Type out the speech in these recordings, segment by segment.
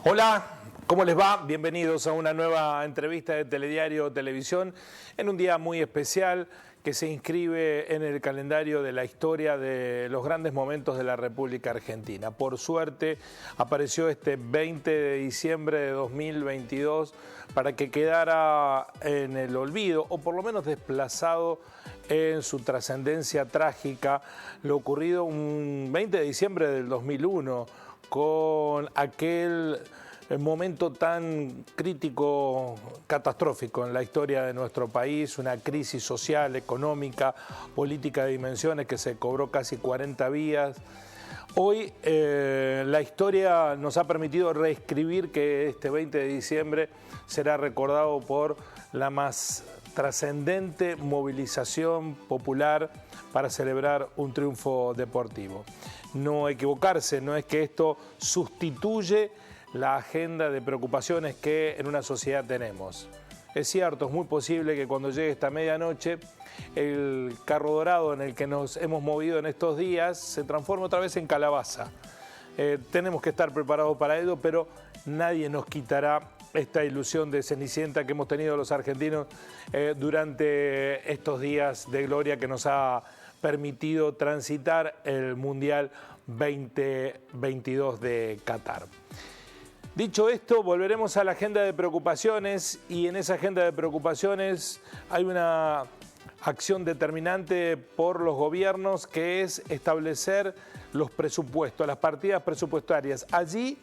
Hola, ¿cómo les va? Bienvenidos a una nueva entrevista de Telediario Televisión en un día muy especial que se inscribe en el calendario de la historia de los grandes momentos de la República Argentina. Por suerte apareció este 20 de diciembre de 2022 para que quedara en el olvido o por lo menos desplazado en su trascendencia trágica lo ocurrido un 20 de diciembre del 2001 con aquel momento tan crítico, catastrófico en la historia de nuestro país, una crisis social, económica, política de dimensiones que se cobró casi 40 días. Hoy la historia nos ha permitido reescribir que este 20 de diciembre será recordado por la más trascendente movilización popular para celebrar un triunfo deportivo. No equivocarse, no es que esto sustituye la agenda de preocupaciones que en una sociedad tenemos. Es cierto, es muy posible que cuando llegue esta medianoche el carro dorado en el que nos hemos movido en estos días se transforme otra vez en calabaza. Tenemos que estar preparados para ello, pero nadie nos quitará esta ilusión de Cenicienta que hemos tenido los argentinos durante estos días de gloria que nos ha permitido transitar el Mundial 2022 de Qatar. Dicho esto, volveremos a la agenda de preocupaciones y en esa agenda de preocupaciones hay una acción determinante por los gobiernos que es establecer los presupuestos, las partidas presupuestarias. Allí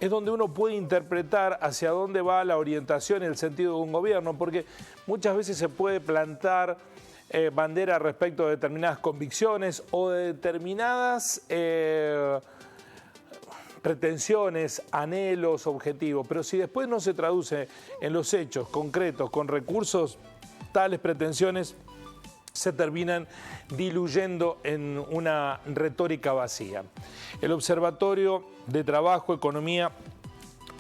es donde uno puede interpretar hacia dónde va la orientación y el sentido de un gobierno, porque muchas veces se puede plantar bandera respecto de determinadas convicciones o de determinadas pretensiones, anhelos, objetivos, pero si después no se traduce en los hechos concretos, con recursos, tales pretensiones se terminan diluyendo en una retórica vacía. El Observatorio de Trabajo, Economía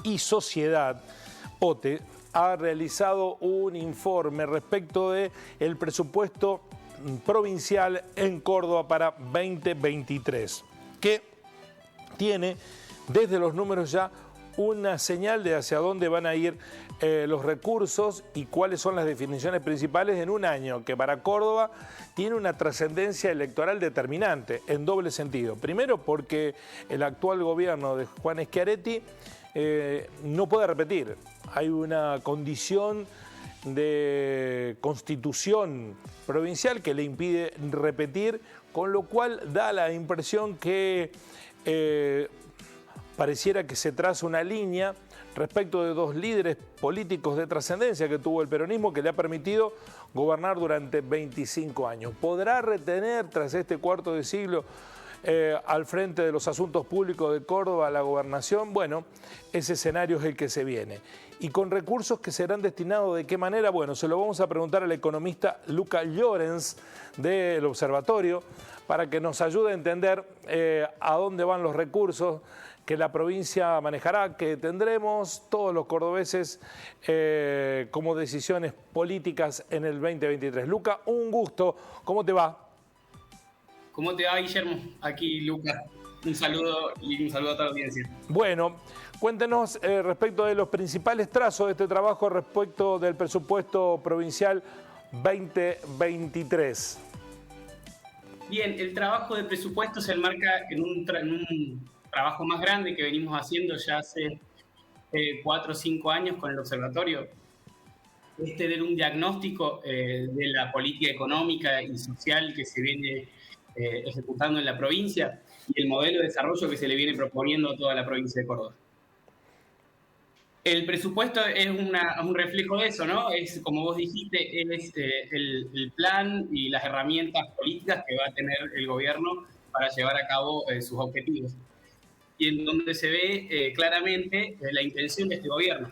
y Sociedad, OTE, ha realizado un informe respecto del presupuesto provincial en Córdoba para 2023, que tiene desde los números ya una señal de hacia dónde van a ir los recursos y cuáles son las definiciones principales en un año que para Córdoba tiene una trascendencia electoral determinante en doble sentido. Primero porque el actual gobierno de Juan Schiaretti no puede repetir. Hay una condición de constitución provincial que le impide repetir, con lo cual da la impresión que pareciera que se traza una línea respecto de dos líderes políticos de trascendencia que tuvo el peronismo que le ha permitido gobernar durante 25 años. ¿Podrá retener tras este cuarto de siglo al frente de los asuntos públicos de Córdoba la gobernación? Bueno, ese escenario es el que se viene. ¿Y con recursos que serán destinados de qué manera? Bueno, se lo vamos a preguntar al economista Luca Llorens del Observatorio para que nos ayude a entender a dónde van los recursos que la provincia manejará, que tendremos todos los cordobeses como decisiones políticas en el 2023. Luca, un gusto. ¿Cómo te va? ¿Cómo te va, Guillermo? Aquí, Lucas. Un saludo y un saludo a toda la audiencia. Bueno, cuéntenos respecto de los principales trazos de este trabajo respecto del presupuesto provincial 2023. Bien, el trabajo de presupuesto se enmarca en un trabajo más grande que venimos haciendo ya hace 4 o 5 años con el observatorio. De un diagnóstico de la política económica y social que se viene ejecutando en la provincia y el modelo de desarrollo que se le viene proponiendo a toda la provincia de Córdoba. El presupuesto es un reflejo de eso, ¿no? Es, como vos dijiste, es el plan y las herramientas políticas que va a tener el gobierno para llevar a cabo sus objetivos. Y en donde se ve claramente la intención de este gobierno.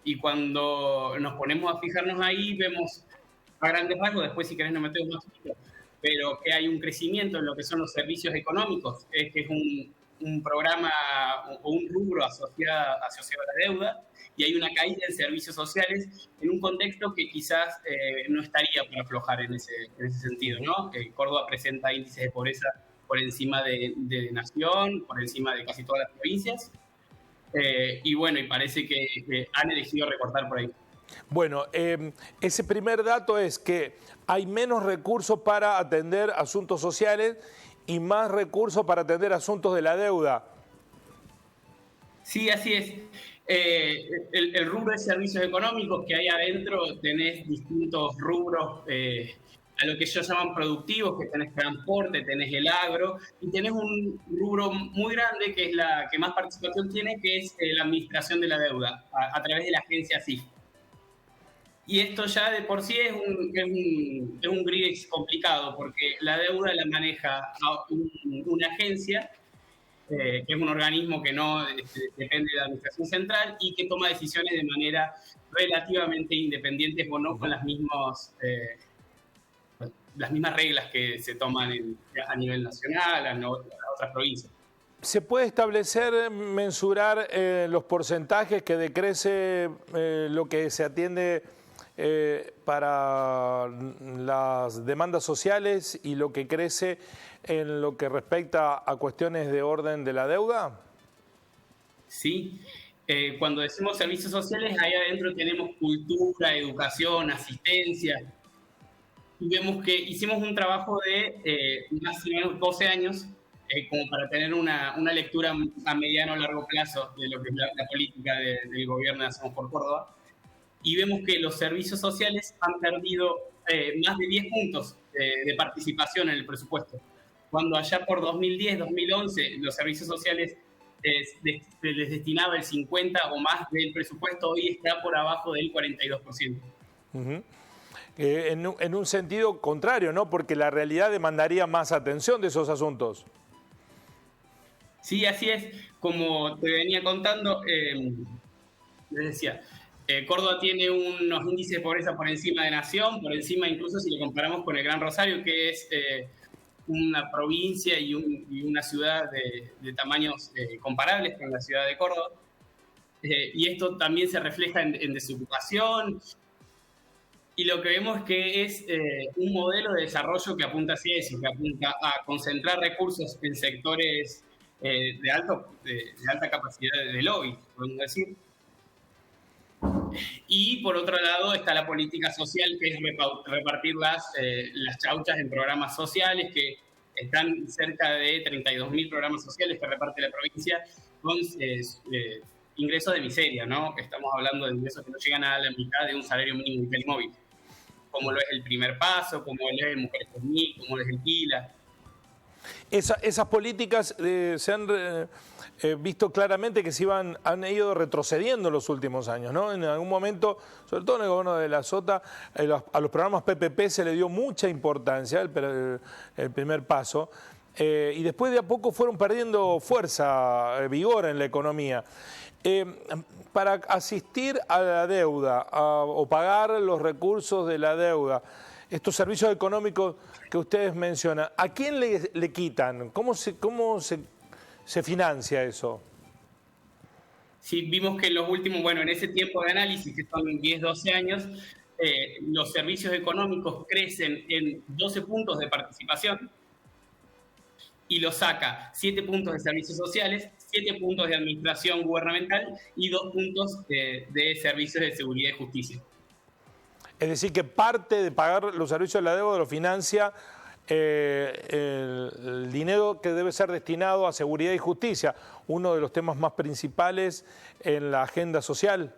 Y cuando nos ponemos a fijarnos ahí, vemos a grandes rasgos, después si querés nos metemos más chiquitos, pero que hay un crecimiento en lo que son los servicios económicos, que es un programa o un rubro asociado a la deuda, y hay una caída en servicios sociales en un contexto que quizás no estaría para aflojar en ese sentido, ¿no? Córdoba presenta índices de pobreza por encima de Nación, por encima de casi todas las provincias, Y bueno, y parece que han elegido recortar por ahí. Bueno, ese primer dato es que hay menos recursos para atender asuntos sociales y más recursos para atender asuntos de la deuda. Sí, así es. El rubro de servicios económicos que hay adentro, tenés distintos rubros, a lo que ellos llaman productivos, que tenés transporte, tenés el agro, y tenés un rubro muy grande, que es la que más participación tiene, que es la administración de la deuda, a través de la agencia CIF. Y esto ya de por sí es un gris complicado, porque la deuda la maneja una agencia, que es un organismo que no depende de la administración central y que toma decisiones de manera relativamente independiente o no con las mismas reglas que se toman a nivel nacional, a otras provincias. ¿Se puede establecer, mensurar los porcentajes que decrece lo que se atiende para las demandas sociales y lo que crece en lo que respecta a cuestiones de orden de la deuda? Sí, cuando decimos servicios sociales, ahí adentro tenemos cultura, educación, asistencia. Y vemos que hicimos un trabajo de más o menos 12 años, como para tener una lectura a mediano o largo plazo de lo que es la política del gobierno de Hacemos por Córdoba. Y vemos que los servicios sociales han perdido más de 10 puntos de participación en el presupuesto. Cuando allá por 2010, 2011, los servicios sociales les destinaba el 50 o más del presupuesto, hoy está por abajo del 42%. En un sentido contrario, ¿no? Porque la realidad demandaría más atención de esos asuntos. Sí, así es. Como te venía contando, les decía, Córdoba tiene unos índices de pobreza por encima de Nación, por encima incluso si lo comparamos con el Gran Rosario, que es una provincia y una ciudad de tamaños comparables con la ciudad de Córdoba. Y esto también se refleja en desocupación. Y lo que vemos es que es un modelo de desarrollo que apunta hacia eso, que apunta a concentrar recursos en sectores de alta capacidad de lobby, podemos decir. Y por otro lado está la política social, que es repartir las chauchas en programas sociales, que están cerca de 32.000 programas sociales que reparte la provincia, con ingresos de miseria, ¿no? Estamos hablando de ingresos que no llegan a la mitad de un salario mínimo vital y móvil, como lo es el Primer Paso, como lo es el Mujeres por Mil, como lo es el PILA. Esas políticas se han visto claramente que han ido retrocediendo en los últimos años, ¿no? En algún momento, sobre todo en el gobierno de la Sota, a los programas PPP se le dio mucha importancia, el Primer Paso, y después de a poco fueron perdiendo fuerza, vigor en la economía. Para asistir a la deuda o pagar los recursos de la deuda, estos servicios económicos que ustedes mencionan, ¿a quién le quitan? ¿Cómo se financia eso? Sí, vimos que en los últimos, en ese tiempo de análisis, que son 10, 12 años, los servicios económicos crecen en 12 puntos de participación y lo saca 7 puntos de servicios sociales, 7 puntos de administración gubernamental y 2 puntos de servicios de seguridad y justicia. Es decir, que parte de pagar los servicios de la deuda lo financia el dinero que debe ser destinado a seguridad y justicia, uno de los temas más principales en la agenda social.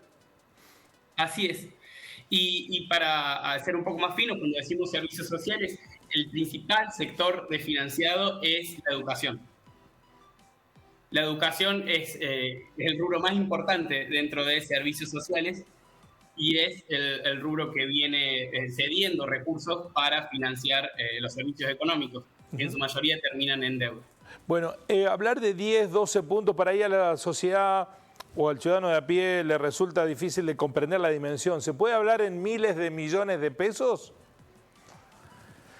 Así es. Y para ser un poco más fino, cuando decimos servicios sociales, el principal sector desfinanciado es la educación. La educación es el rubro más importante dentro de servicios sociales y es el rubro que viene cediendo recursos para financiar los servicios económicos, que en su mayoría terminan en deuda. Bueno, hablar de 10, 12 puntos para ahí a la sociedad o al ciudadano de a pie le resulta difícil de comprender la dimensión. ¿Se puede hablar en miles de millones de pesos?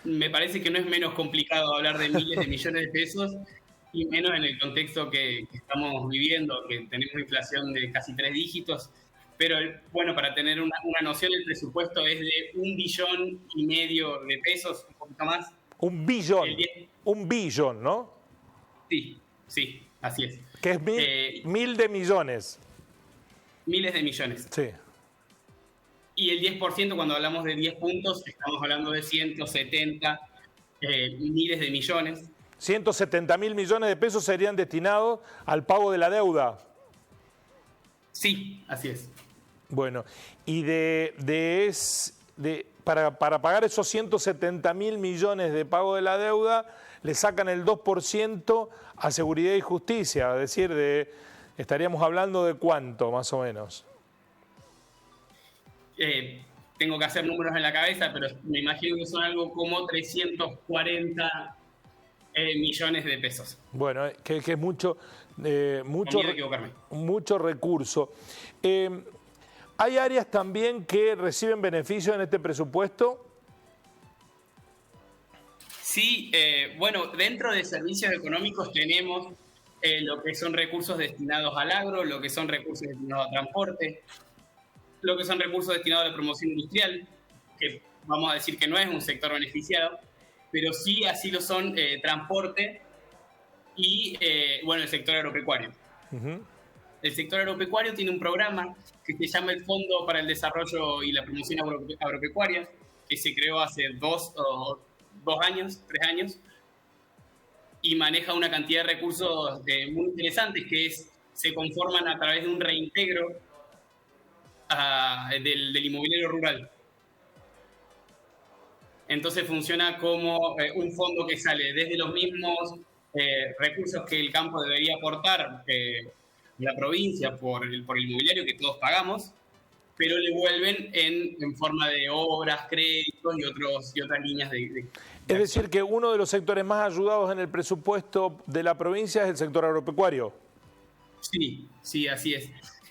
Me parece que no es menos complicado hablar de miles de millones de pesos y menos en el contexto que estamos viviendo, que tenemos inflación de casi 3 dígitos. Pero bueno, para tener una noción, el presupuesto es de 1,5 billones de pesos, un poquito más. Un billón, ¿no? Sí, sí. así es. Que es mil de millones. Miles de millones. Sí. Y el 10%, cuando hablamos de 10 puntos, estamos hablando de 170 miles de millones. 170.000 millones de pesos serían destinados al pago de la deuda. Sí, así es. Bueno, y para pagar esos 170.000 millones de pago de la deuda, le sacan el 2% a Seguridad y Justicia, es decir, estaríamos hablando de cuánto, más o menos. Tengo que hacer números en la cabeza, pero me imagino que son algo como 340 millones de pesos. Bueno, que es mucho, mucho recurso. ¿Hay áreas también que reciben beneficios en este presupuesto? Sí, bueno, dentro de servicios económicos tenemos lo que son recursos destinados al agro, lo que son recursos destinados a transporte, lo que son recursos destinados a la promoción industrial, que vamos a decir que no es un sector beneficiado, pero sí así lo son transporte y, bueno, el sector agropecuario. Uh-huh. El sector agropecuario tiene un programa que se llama el Fondo para el Desarrollo y la Promoción Agropecuaria, que se creó hace 3 años, y maneja una cantidad de recursos muy interesantes que se conforman a través de un reintegro del inmobiliario rural. Entonces funciona como un fondo que sale desde los mismos recursos que el campo debería aportar la provincia por el inmobiliario que todos pagamos, pero le vuelven en forma de obras, créditos y otras líneas de Es decir, que uno de los sectores más ayudados en el presupuesto de la provincia es el sector agropecuario. Sí, sí, así es.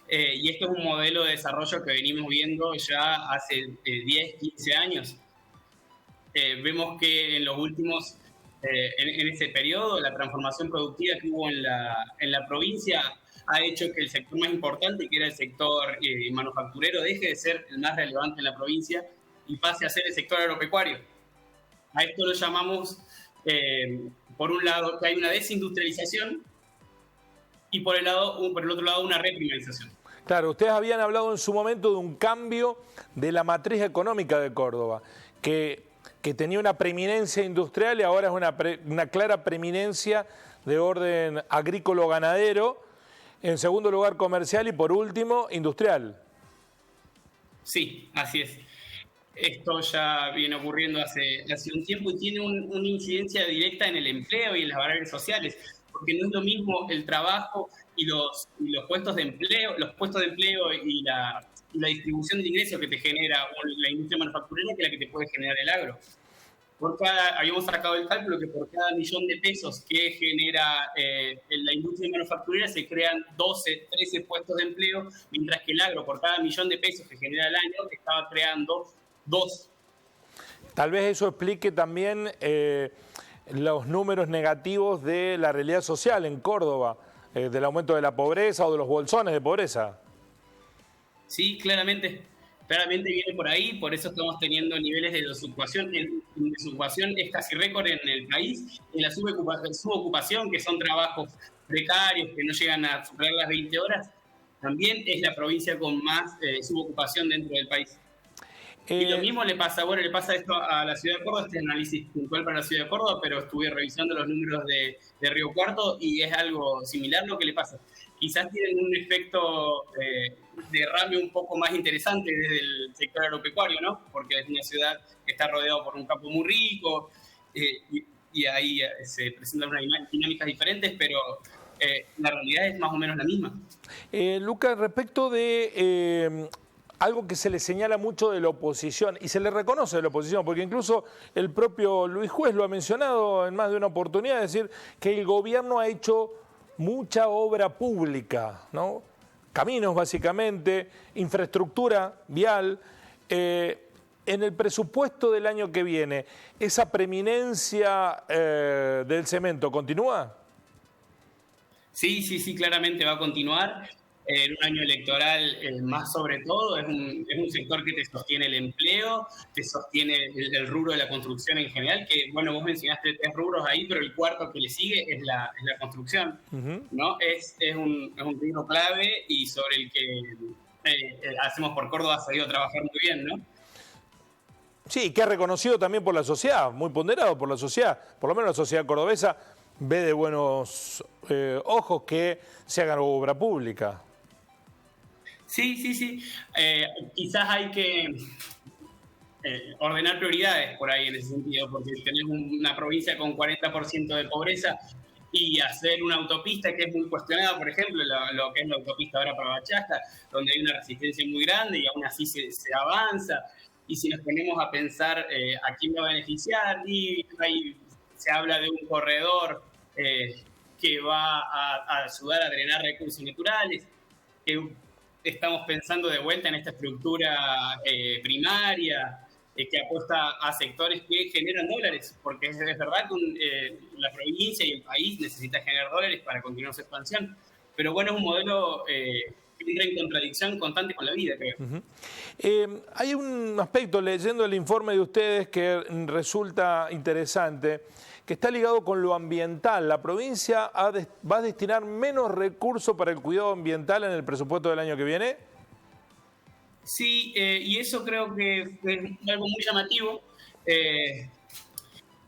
Y esto es un modelo de desarrollo que venimos viendo ya hace 10, 15 años. Vemos que en los últimos, en ese periodo, la transformación productiva que hubo en la provincia ha hecho que el sector más importante, que era el sector manufacturero, deje de ser el más relevante en la provincia y pase a ser el sector agropecuario. A esto lo llamamos, por un lado, que hay una desindustrialización y por el otro lado una reprimarización. Claro, ustedes habían hablado en su momento de un cambio de la matriz económica de Córdoba, que tenía una preeminencia industrial y ahora es una clara preeminencia de orden agrícola-ganadero, en segundo lugar comercial y por último industrial. Sí, así es. Esto ya viene ocurriendo hace un tiempo y tiene una incidencia directa en el empleo y en las variables sociales, porque no es lo mismo el trabajo y los puestos de empleo, y la distribución de ingresos que te genera la industria manufacturera que la que te puede generar el agro. Habíamos sacado el cálculo que por cada millón de pesos que genera la industria manufacturera se crean 12, 13 puestos de empleo, mientras que el agro por cada millón de pesos que genera al año estaba creando 2. Tal vez eso explique también los números negativos de la realidad social en Córdoba, del aumento de la pobreza o de los bolsones de pobreza. Sí, claramente viene por ahí, por eso estamos teniendo niveles de desocupación. La desocupación es casi récord en el país, en la subocupación, que son trabajos precarios que no llegan a superar las 20 horas, también es la provincia con más subocupación dentro del país. Y lo mismo le pasa esto a la ciudad de Córdoba, este análisis puntual para la ciudad de Córdoba, pero estuve revisando los números de Río Cuarto y es algo similar lo que le pasa. Quizás tienen un efecto derrame un poco más interesante desde el sector agropecuario, ¿no? Porque es una ciudad que está rodeada por un campo muy rico y ahí se presentan unas dinámicas diferentes, pero la realidad es más o menos la misma. Lucas, respecto de algo que se le señala mucho de la oposición, y se le reconoce de la oposición, porque incluso el propio Luis Juez lo ha mencionado en más de una oportunidad, es decir, que el gobierno ha hecho mucha obra pública, ¿no? Caminos básicamente, infraestructura vial. En el presupuesto del año que viene, ¿esa preeminencia del cemento continúa? Sí, claramente va a continuar. en un año electoral más sobre todo, es un sector que te sostiene el empleo, te sostiene el rubro de la construcción en general, que bueno, vos mencionaste 3 rubros ahí, pero el cuarto que le sigue es la construcción, ¿no? Es un rubro clave y sobre el que Hacemos por Córdoba ha sabido trabajar muy bien, ¿no? Sí, que ha reconocido también por la sociedad, muy ponderado por la sociedad, por lo menos la sociedad cordobesa ve de buenos ojos que se haga obra pública. Sí, sí, sí. Quizás hay que ordenar prioridades por ahí en ese sentido, porque tenés una provincia con 40% de pobreza y hacer una autopista que es muy cuestionada, por ejemplo, lo que es la autopista ahora para Bachasca, donde hay una resistencia muy grande y aún así se avanza. Y si nos ponemos a pensar a quién va a beneficiar, y ahí se habla de un corredor que va a ayudar a drenar recursos naturales, que estamos pensando de vuelta en esta estructura primaria, que apuesta a sectores que generan dólares, porque es verdad que la provincia y el país necesita generar dólares para continuar su expansión, pero bueno, es un modelo que entra en contradicción constante con la vida, creo. Hay un aspecto, leyendo el informe de ustedes, que resulta interesante, que está ligado con lo ambiental. La provincia va a destinar menos recursos para el cuidado ambiental en el presupuesto del año que viene. Sí, y eso creo que es algo muy llamativo,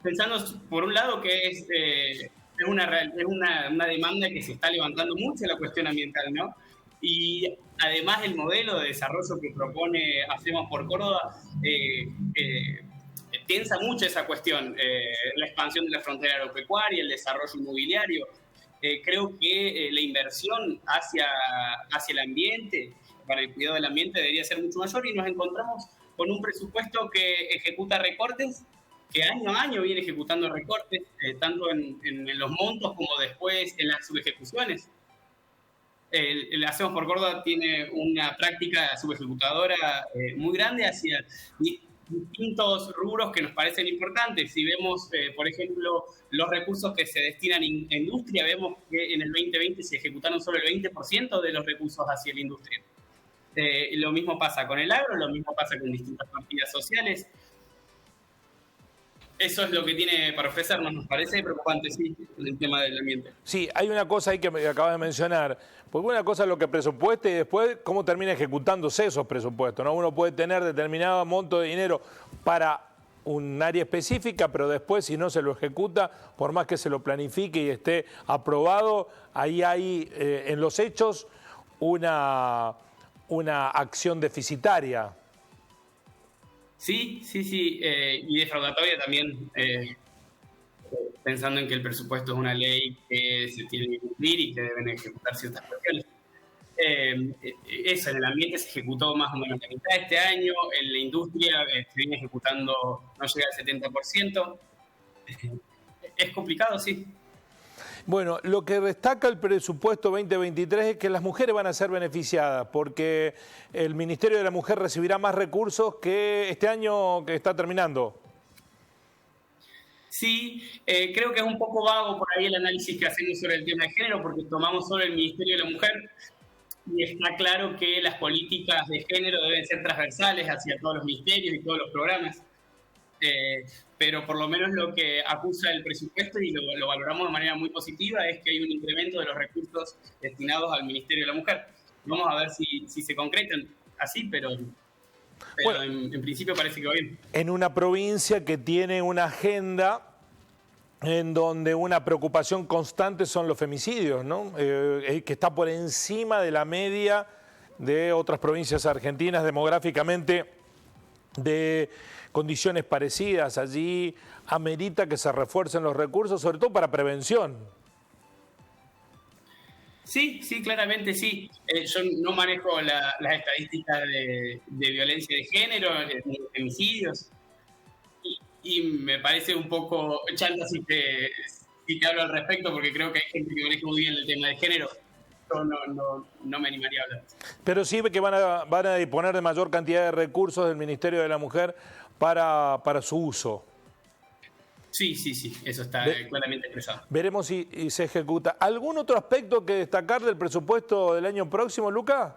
pensando por un lado que es una demanda que se está levantando mucho en la cuestión ambiental, ¿no? Y además el modelo de desarrollo que propone Hacemos por Córdoba piensa mucho esa cuestión, la expansión de la frontera agropecuaria, el desarrollo inmobiliario. Creo que la inversión hacia el ambiente, para el cuidado del ambiente, debería ser mucho mayor, y nos encontramos con un presupuesto que ejecuta recortes, que año a año viene ejecutando recortes, tanto en los montos como después en las subejecuciones. El Hacemos por Córdoba tiene una práctica subejecutadora muy grande hacia distintos rubros que nos parecen importantes. Si vemos, por ejemplo, los recursos que se destinan a industria, vemos que en el 2020 se ejecutaron solo el 20% de los recursos hacia la industria. Lo mismo pasa con el agro, lo mismo pasa con distintas partidas sociales. Eso es lo que tiene para ofrecernos, nos parece preocupante, sí, el tema del ambiente. Sí, hay una cosa ahí que me acabas de mencionar, porque una cosa es lo que presupueste y después cómo termina ejecutándose esos presupuestos, ¿no? Uno puede tener determinado monto de dinero para un área específica, pero después si no se lo ejecuta, por más que se lo planifique y esté aprobado, ahí hay en los hechos una acción deficitaria. Sí, sí, sí, y defraudatoria también, pensando en que el presupuesto es una ley que se tiene que cumplir y que deben ejecutar ciertas cuestiones. Eso, en el ambiente se ejecutó más o menos la mitad de este año, en la industria se viene ejecutando, no llega al 70%. Es complicado, sí. Bueno, lo que destaca el presupuesto 2023 es que las mujeres van a ser beneficiadas porque el Ministerio de la Mujer recibirá más recursos que este año que está terminando. Sí, creo que es un poco vago por ahí el análisis que hacemos sobre el tema de género, porque tomamos solo el Ministerio de la Mujer y está claro que las políticas de género deben ser transversales hacia todos los ministerios y todos los programas. Pero por lo menos lo que acusa el presupuesto, y lo valoramos de manera muy positiva, es que hay un incremento de los recursos destinados al Ministerio de la Mujer. Vamos a ver si se concretan así, pero bueno, en principio parece que va bien. En una provincia que tiene una agenda en donde una preocupación constante son los femicidios, ¿no? Que está por encima de la media de otras provincias argentinas demográficamente, de condiciones parecidas. Allí amerita que se refuercen los recursos, sobre todo para prevención. Sí, sí, claramente sí. Yo no manejo las estadísticas de violencia de género, de femicidios, y me parece un poco chanta si te hablo al respecto, porque creo que hay gente que maneja muy bien el tema de género. Yo no me animaría a hablar. Pero sí que van a disponer de mayor cantidad de recursos del Ministerio de la Mujer para su uso. Sí, sí, sí, eso está claramente expresado. Veremos si se ejecuta. ¿Algún otro aspecto que destacar del presupuesto del año próximo, Luca?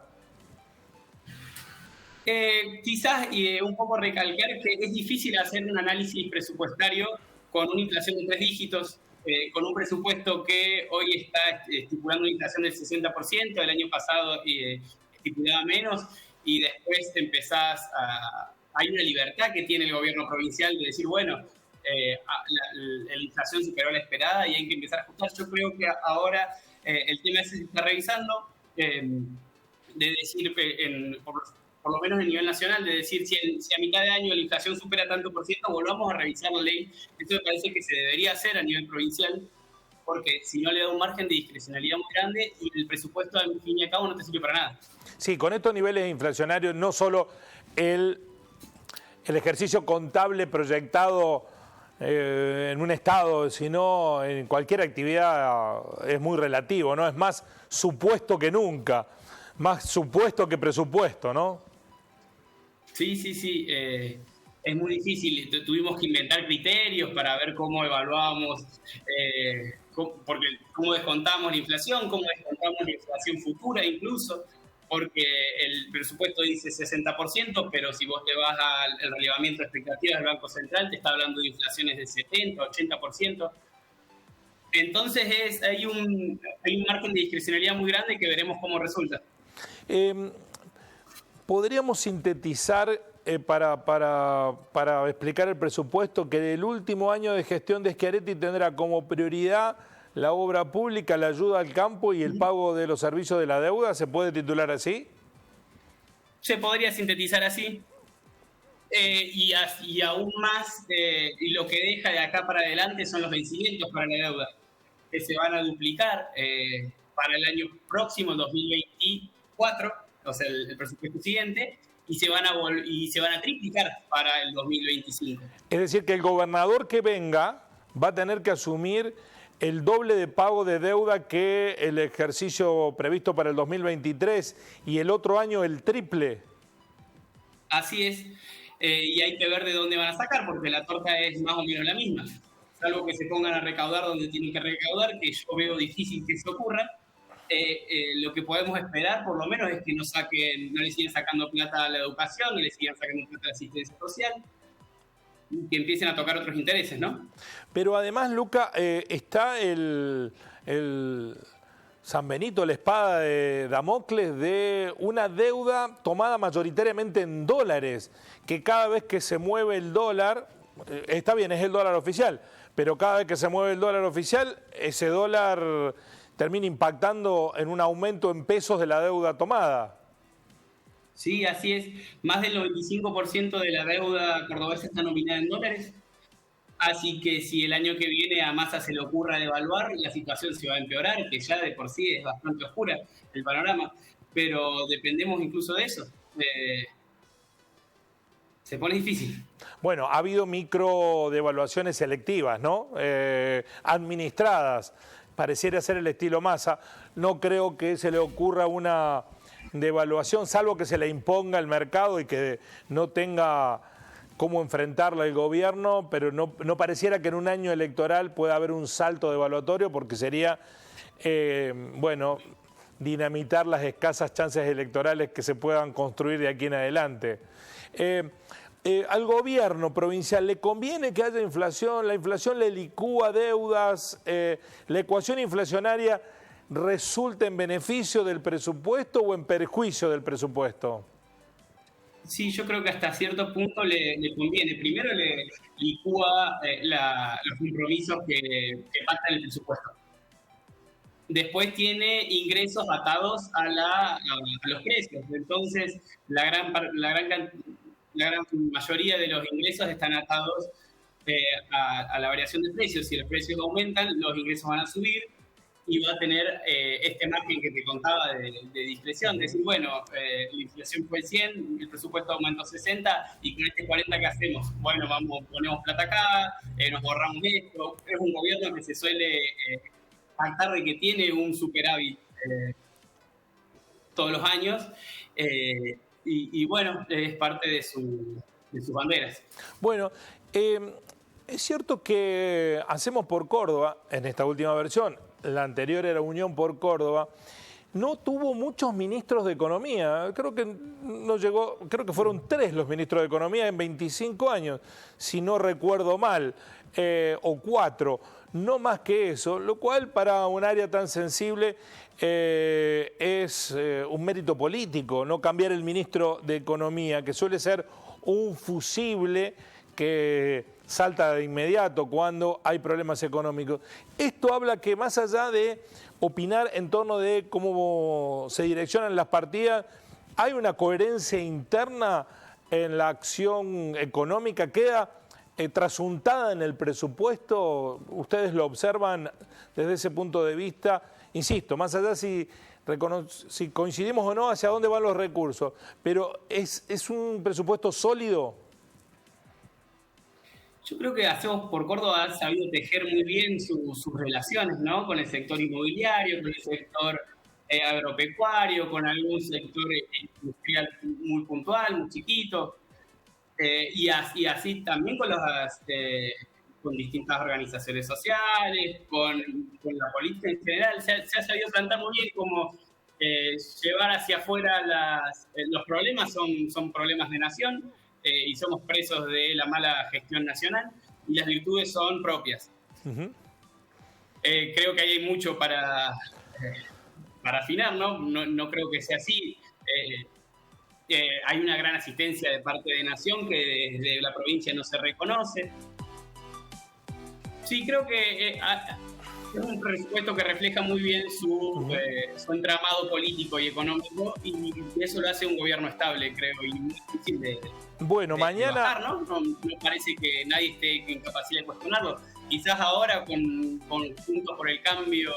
Quizás un poco recalcar que es difícil hacer un análisis presupuestario con una inflación de 3 dígitos, con un presupuesto que hoy está estipulando una inflación del 60%, el año pasado estipulaba menos, y después hay una libertad que tiene el gobierno provincial de decir, bueno, la inflación superó la esperada y hay que empezar a ajustar. Yo creo que ahora el tema ese se está revisando, de decir, por lo menos a nivel nacional, de decir si a mitad de año la inflación supera tanto por ciento, volvamos a revisar la ley. Esto me parece que se debería hacer a nivel provincial, porque si no le da un margen de discrecionalidad muy grande y el presupuesto al fin y al cabo no te sirve para nada. Sí, con estos niveles inflacionarios no solo el ejercicio contable proyectado en un estado, sino en cualquier actividad es muy relativo, ¿no? Es más supuesto que nunca, más supuesto que presupuesto, ¿no? Sí, sí, sí. Es muy difícil. Tuvimos que inventar criterios para ver cómo evaluábamos, cómo descontamos la inflación, cómo descontamos la inflación futura incluso, porque el presupuesto dice 60%, pero si vos te vas al relevamiento de expectativas del Banco Central, te está hablando de inflaciones de 70, 80%. Entonces hay un margen de discrecionalidad muy grande que veremos cómo resulta. ¿Podríamos sintetizar para explicar el presupuesto que del último año de gestión de Schiaretti tendrá como prioridad la obra pública, la ayuda al campo y el pago de los servicios de la deuda? ¿Se puede titular así? Se podría sintetizar así. Y aún más, y lo que deja de acá para adelante son los vencimientos para la deuda, que se van a duplicar para el año próximo, 2024, o sea, el presupuesto siguiente, y se van a triplicar para el 2025. Es decir, que el gobernador que venga va a tener que asumir el doble de pago de deuda que el ejercicio previsto para el 2023 y el otro año el triple. Así es, y hay que ver de dónde van a sacar, porque la torta es más o menos la misma. Salvo que se pongan a recaudar donde tienen que recaudar, que yo veo difícil que eso ocurra. Lo que podemos esperar, por lo menos, es que no le sigan sacando plata a la educación, no le sigan sacando plata a la asistencia social, que empiecen a tocar otros intereses, ¿no? Pero además, Luca, está el San Benito, la espada de Damocles de una deuda tomada mayoritariamente en dólares, que cada vez que se mueve el dólar, está bien, es el dólar oficial, pero cada vez que se mueve el dólar oficial, ese dólar termina impactando en un aumento en pesos de la deuda tomada. Sí, así es. Más del 95% de la deuda cordobesa está nominada en dólares. Así que si el año que viene a Massa se le ocurra devaluar, la situación se va a empeorar, que ya de por sí es bastante oscura el panorama. Pero dependemos incluso de eso. Se pone difícil. Bueno, ha habido micro devaluaciones selectivas, ¿no? Administradas. Pareciera ser el estilo Massa. No creo que se le ocurra una devaluación, salvo que se le imponga el mercado y que no tenga cómo enfrentarla el gobierno, pero no pareciera que en un año electoral pueda haber un salto devaluatorio, porque sería, bueno, dinamitar las escasas chances electorales que se puedan construir de aquí en adelante. Al gobierno provincial le conviene que haya inflación, la inflación le licúa deudas, la ecuación inflacionaria resulta en beneficio del presupuesto o en perjuicio del presupuesto. Sí, yo creo que hasta cierto punto le conviene. Primero le licúa los compromisos que pactan el presupuesto. Después tiene ingresos atados a los precios. Entonces, la gran mayoría de los ingresos están atados a la variación de precios. Si los precios aumentan, los ingresos van a subir y va a tener este margen que te contaba de discreción. Decir, bueno, la inflación fue 100, el presupuesto aumentó 60 y con este 40, ¿qué hacemos? Bueno, ponemos plata acá, nos ahorramos esto. Es un gobierno que se suele pactar de que tiene un superávit todos los años. Y bueno, es parte de sus banderas. Bueno, Es cierto que Hacemos por Córdoba, en esta última versión, la anterior era Unión por Córdoba, no tuvo muchos ministros de Economía. Creo que no llegó, creo que fueron 3 los ministros de Economía en 25 años, si no recuerdo mal, o 4, no más que eso, lo cual para un área tan sensible es un mérito político, no cambiar el ministro de Economía, que suele ser un fusible que salta de inmediato cuando hay problemas económicos. Esto habla que más allá de opinar en torno de cómo se direccionan las partidas, hay una coherencia interna en la acción económica, queda trasuntada en el presupuesto. Ustedes lo observan desde ese punto de vista, insisto, más allá si coincidimos o no hacia dónde van los recursos, pero ¿es un presupuesto sólido? Yo creo que Hacemos por Córdoba ha sabido tejer muy bien sus relaciones, ¿no? Con el sector inmobiliario, con el sector agropecuario, con algún sector industrial muy puntual, muy chiquito, y así también con distintas organizaciones sociales, con la política en general. Se ha sabido plantar muy bien como llevar hacia afuera los problemas son problemas de nación, y somos presos de la mala gestión nacional, y las virtudes son propias. Creo que ahí hay mucho para afinar, ¿no? No creo que sea así. Hay una gran asistencia de parte de Nación que desde la provincia no se reconoce. Sí, creo que es un presupuesto que refleja muy bien su entramado político y económico, y eso lo hace un gobierno estable, creo, y muy difícil de mañana bajar, ¿no? No parece que nadie esté en capacidad de cuestionarlo. Quizás ahora con Juntos por el Cambio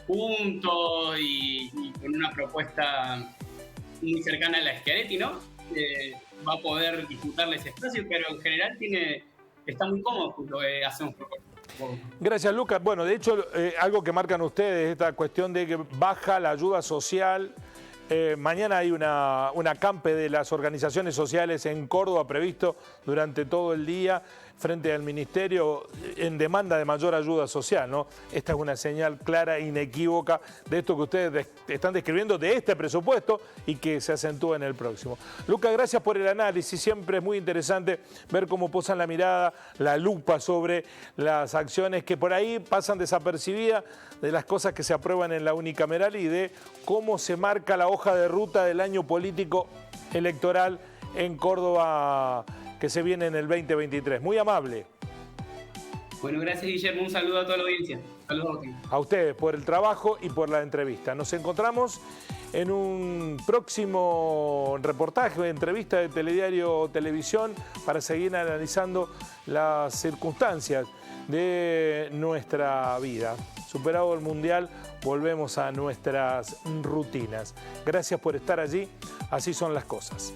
juntos y con una propuesta muy cercana a la Schiaretti, ¿no? Va a poder disputarle ese espacio, pero en general está muy cómodo lo que Hacemos por Córdoba. Gracias, Lucas. Bueno, de hecho, algo que marcan ustedes, esta cuestión de que baja la ayuda social. Mañana hay una acampe de las organizaciones sociales en Córdoba previsto durante todo el día frente al Ministerio en demanda de mayor ayuda social, ¿no? Esta es una señal clara e inequívoca de esto que ustedes están describiendo, de este presupuesto, y que se acentúa en el próximo. Lucas, gracias por el análisis. Siempre es muy interesante ver cómo posan la mirada, la lupa sobre las acciones que por ahí pasan desapercibidas, de las cosas que se aprueban en la unicameral y de cómo se marca la hoja de ruta del año político electoral en Córdoba que se viene en el 2023. Muy amable. Bueno, gracias, Guillermo. Un saludo a toda la audiencia. Saludos a ustedes por el trabajo y por la entrevista. Nos encontramos en un próximo reportaje, entrevista de Telediario Televisión, para seguir analizando las circunstancias de nuestra vida. Superado el Mundial, volvemos a nuestras rutinas. Gracias por estar allí. Así son las cosas.